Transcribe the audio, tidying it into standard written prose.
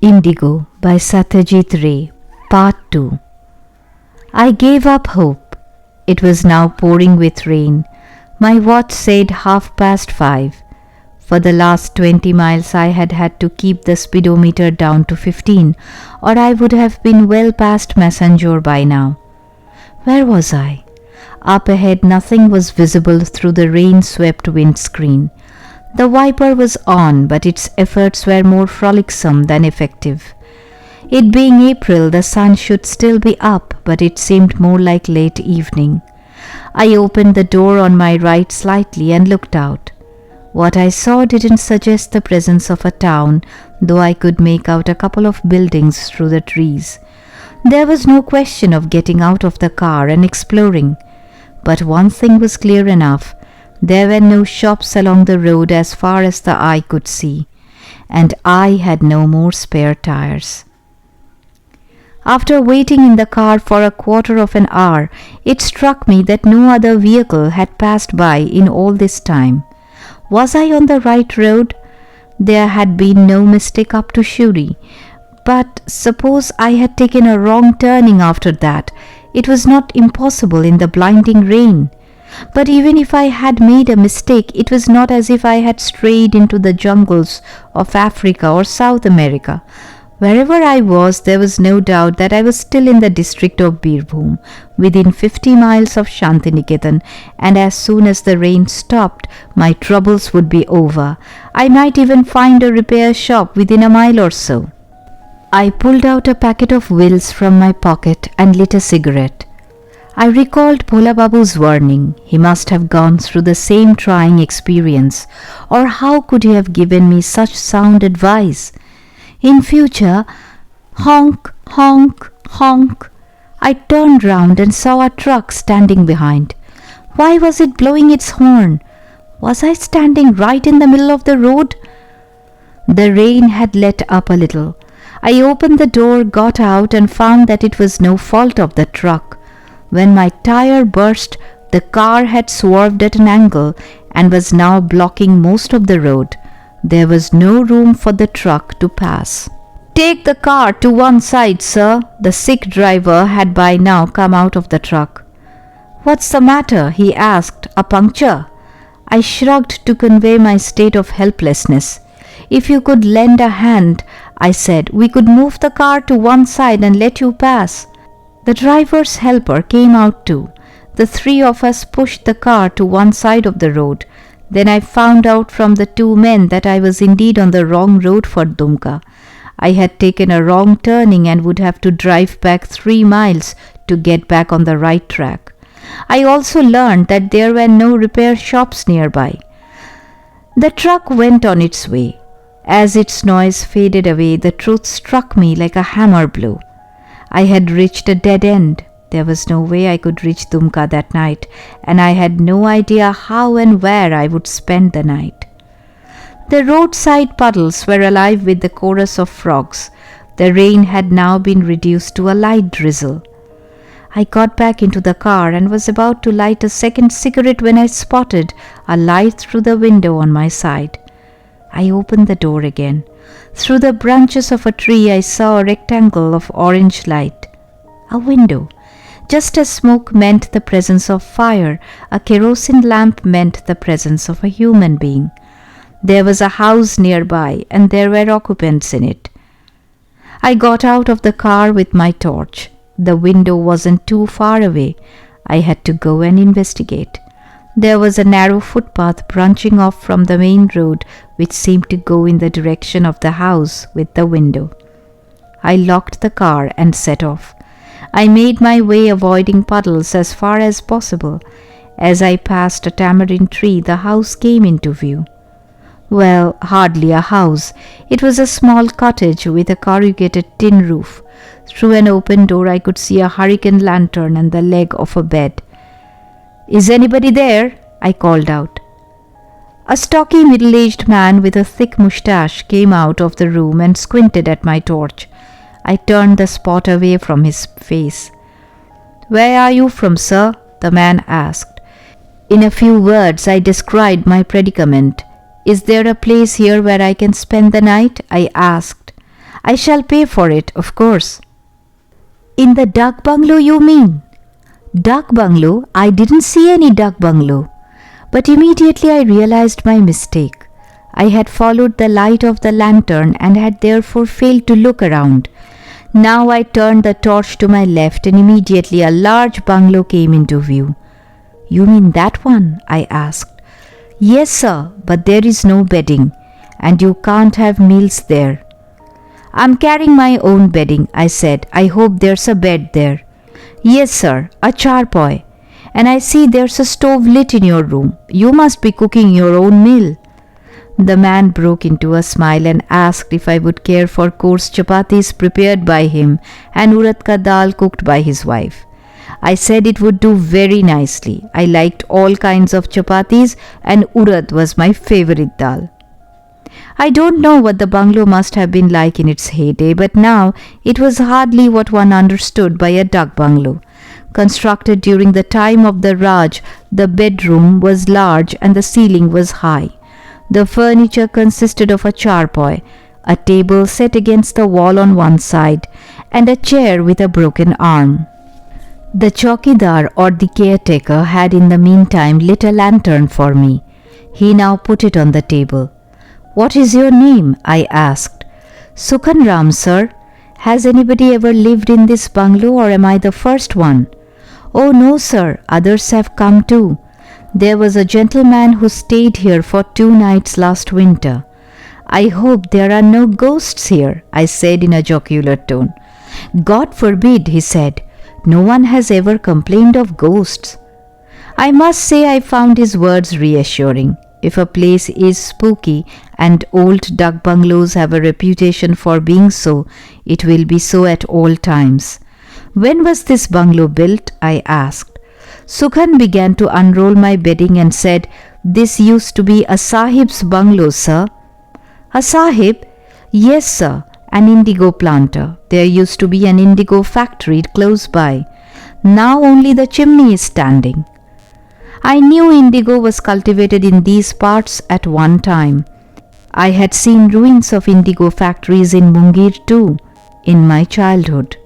Indigo by Satyajit Ray, Part 2. I gave up hope. It was now pouring with rain. My watch said 5:30. For the last 20 miles I had had to keep the speedometer down to 15, or I would have been well past Messenger by now. Where was I? Up ahead nothing was visible through the rain-swept windscreen. The wiper was on, but its efforts were more frolicsome than effective. It being April, the sun should still be up, but it seemed more like late evening. I opened the door on my right slightly and looked out. What I saw didn't suggest the presence of a town, though I could make out a couple of buildings through the trees. There was no question of getting out of the car and exploring. But one thing was clear enough. There were no shops along the road as far as the eye could see, and I had no more spare tires. After waiting in the car for a quarter of an hour, it struck me that no other vehicle had passed by in all this time. Was I on the right road? There had been no mistake up to Shuri. But suppose I had taken a wrong turning after that. It was not impossible in the blinding rain. But even if I had made a mistake, it was not as if I had strayed into the jungles of Africa or South America. Wherever I was, there was no doubt that I was still in the district of Birbhum, within 50 miles of Shantiniketan, and as soon as the rain stopped, my troubles would be over. I might even find a repair shop within a mile or so. I pulled out a packet of wills from my pocket and lit a cigarette. I recalled Bhola Babu's warning. He must have gone through the same trying experience, or how could he have given me such sound advice? In future, honk, honk, honk. I turned round and saw a truck standing behind. Why was it blowing its horn? Was I standing right in the middle of the road? The rain had let up a little. I opened the door, got out, and found that it was no fault of the truck. When my tire burst, the car had swerved at an angle and was now blocking most of the road. There was no room for the truck to pass. "Take the car to one side, sir." The sick driver had by now come out of the truck. "What's the matter?" he asked. "A puncture?" I shrugged to convey my state of helplessness. "If you could lend a hand," I said, "we could move the car to one side and let you pass." The driver's helper came out too. The three of us pushed the car to one side of the road. Then I found out from the two men that I was indeed on the wrong road for Dumka. I had taken a wrong turning and would have to drive back 3 miles to get back on the right track. I also learned that there were no repair shops nearby. The truck went on its way. As its noise faded away, the truth struck me like a hammer blow. I had reached a dead end. There was no way I could reach Dumka that night, and I had no idea how and where I would spend the night. The roadside puddles were alive with the chorus of frogs. The rain had now been reduced to a light drizzle. I got back into the car and was about to light a second cigarette when I spotted a light through the window on my side. I opened the door again. Through the branches of a tree I saw a rectangle of orange light. A window. Just as smoke meant the presence of fire, a kerosene lamp meant the presence of a human being. There was a house nearby, and there were occupants in it. I got out of the car with my torch. The window wasn't too far away. I had to go and investigate. There was a narrow footpath branching off from the main road, which seemed to go in the direction of the house with the window. I locked the car and set off. I made my way avoiding puddles as far as possible. As I passed a tamarind tree, the house came into view. Well, hardly a house. It was a small cottage with a corrugated tin roof. Through an open door I could see a hurricane lantern and the leg of a bed. "Is anybody there?" I called out. A stocky middle-aged man with a thick moustache came out of the room and squinted at my torch. I turned the spot away from his face. "Where are you from, sir?" the man asked. In a few words I described my predicament. "Is there a place here where I can spend the night?" I asked. I shall pay for it, of course. In the duck bungalow, you mean? Duck bungalow? I didn't see any duck bungalow. But immediately I realized my mistake. I had followed the light of the lantern and had therefore failed to look around. Now I turned the torch to my left and immediately a large bungalow came into view. You mean that one? I asked. Yes, sir, but there is no bedding, and you can't have meals there. I'm carrying my own bedding, I said. I hope there's a bed there. Yes, sir, a charpoy. And I see there's a stove lit in your room. You must be cooking your own meal. The man broke into a smile and asked if I would care for coarse chapatis prepared by him and urad ka dal cooked by his wife. I said it would do very nicely. I liked all kinds of chapatis and urad was my favorite dal. I don't know what the bungalow must have been like in its heyday, but now it was hardly what one understood by a duck bungalow. Constructed during the time of the Raj, the bedroom was large and the ceiling was high. The furniture consisted of a charpoy, a table set against the wall on one side, and a chair with a broken arm. The chowkidar or the caretaker had in the meantime lit a lantern for me. He now put it on the table. What is your name? I asked. Sukhanram, sir. Has anybody ever lived in this bungalow or am I the first one? Oh no, sir. Others have come too. There was a gentleman who stayed here for 2 nights last winter. I hope there are no ghosts here, I said in a jocular tone. God forbid, he said. No one has ever complained of ghosts. I must say I found his words reassuring. If a place is spooky, and old duck bungalows have a reputation for being so, it will be so at all times. When was this bungalow built? I asked. Sukhan began to unroll my bedding and said, This used to be a sahib's bungalow, sir. A sahib? Yes, sir, an indigo planter. There used to be an indigo factory close by. Now only the chimney is standing. I knew indigo was cultivated in these parts at one time. I had seen ruins of indigo factories in Mungir too, in my childhood.